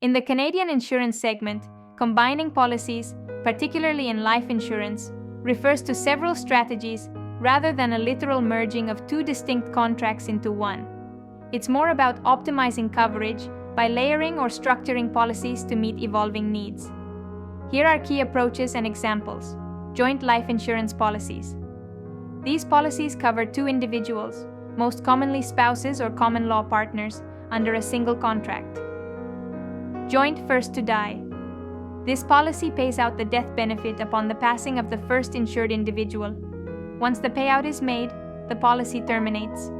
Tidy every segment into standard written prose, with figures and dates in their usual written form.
In the Canadian insurance segment, combining policies, particularly in life insurance, refers to several strategies rather than a literal merging of two distinct contracts into one. It's more about optimizing coverage by layering or structuring policies to meet evolving needs. Here are key approaches and examples. Joint life insurance policies. These policies cover two individuals, most commonly spouses or common law partners, under a single contract. Joint first to die. This policy pays out the death benefit upon the passing of the first insured individual. Once the payout is made, the policy terminates.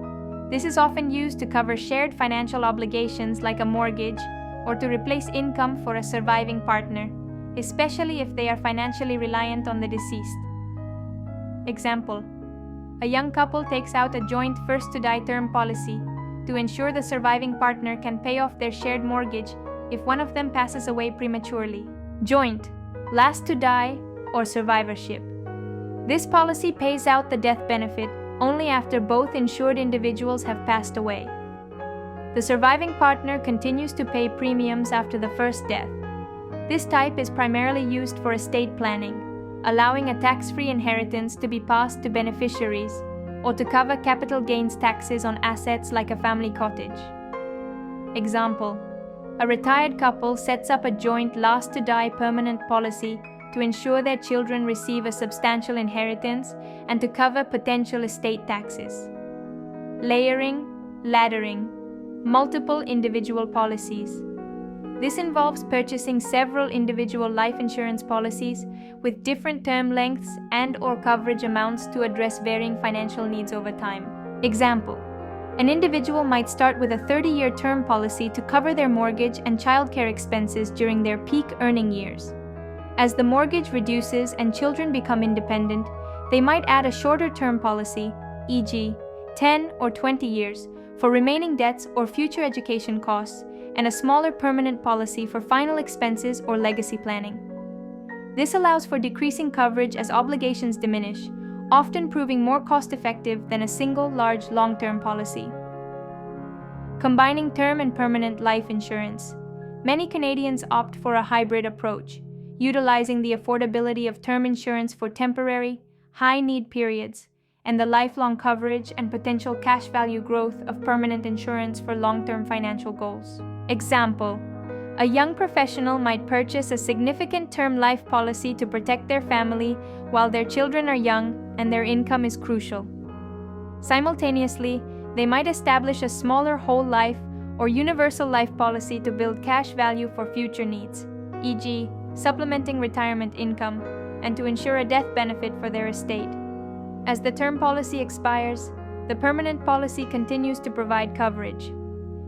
This is often used to cover shared financial obligations like a mortgage or to replace income for a surviving partner, especially if they are financially reliant on the deceased. Example: a young couple takes out a joint first to die term policy to ensure the surviving partner can pay off their shared mortgage if one of them passes away prematurely. Joint, last to die, or survivorship. This policy pays out the death benefit only after both insured individuals have passed away. The surviving partner continues to pay premiums after the first death. This type is primarily used for estate planning, allowing a tax-free inheritance to be passed to beneficiaries, or to cover capital gains taxes on assets like a family cottage. Example: a retired couple sets up a joint last-to-die permanent policy to ensure their children receive a substantial inheritance and to cover potential estate taxes. Layering, laddering, multiple individual policies. This involves purchasing several individual life insurance policies with different term lengths and/or coverage amounts to address varying financial needs over time. Example: an individual might start with a 30-year term policy to cover their mortgage and childcare expenses during their peak earning years. As the mortgage reduces and children become independent, they might add a shorter term policy, e.g., 10 or 20 years, for remaining debts or future education costs, and a smaller permanent policy for final expenses or legacy planning. This allows for decreasing coverage as obligations diminish, often proving more cost-effective than a single large long-term policy. Combining term and permanent life insurance. Many Canadians opt for a hybrid approach, utilizing the affordability of term insurance for temporary, high-need periods, and the lifelong coverage and potential cash value growth of permanent insurance for long-term financial goals. Example: a young professional might purchase a significant term life policy to protect their family while their children are young and their income is crucial. Simultaneously, they might establish a smaller whole life or universal life policy to build cash value for future needs, e.g., supplementing retirement income, and to ensure a death benefit for their estate. As the term policy expires, the permanent policy continues to provide coverage.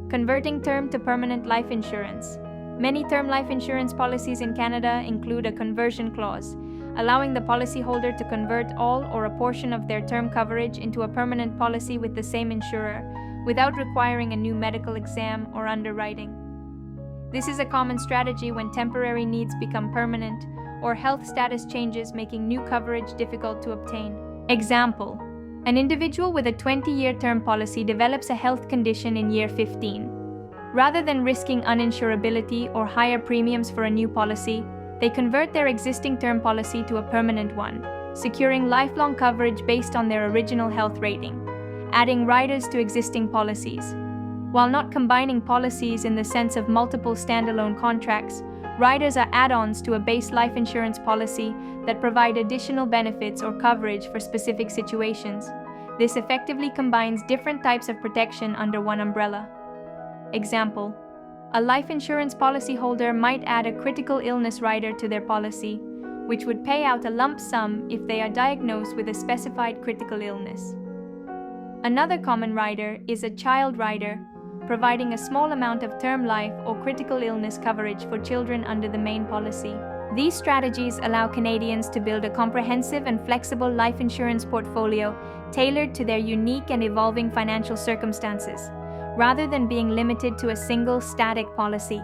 Converting term to permanent life insurance. Many term life insurance policies in Canada include a conversion clause, allowing the policyholder to convert all or a portion of their term coverage into a permanent policy with the same insurer, without requiring a new medical exam or underwriting. This is a common strategy when temporary needs become permanent or health status changes, making new coverage difficult to obtain. Example: an individual with a 20-year term policy develops a health condition in year 15. Rather than risking uninsurability or higher premiums for a new policy, they convert their existing term policy to a permanent one, securing lifelong coverage based on their original health rating, adding riders to existing policies. While not combining policies in the sense of multiple standalone contracts, riders are add-ons to a base life insurance policy that provide additional benefits or coverage for specific situations. This effectively combines different types of protection under one umbrella. Example: a life insurance policyholder might add a critical illness rider to their policy, which would pay out a lump sum if they are diagnosed with a specified critical illness. Another common rider is a child rider, providing a small amount of term life or critical illness coverage for children under the main policy. These strategies allow Canadians to build a comprehensive and flexible life insurance portfolio tailored to their unique and evolving financial circumstances, rather than being limited to a single static policy.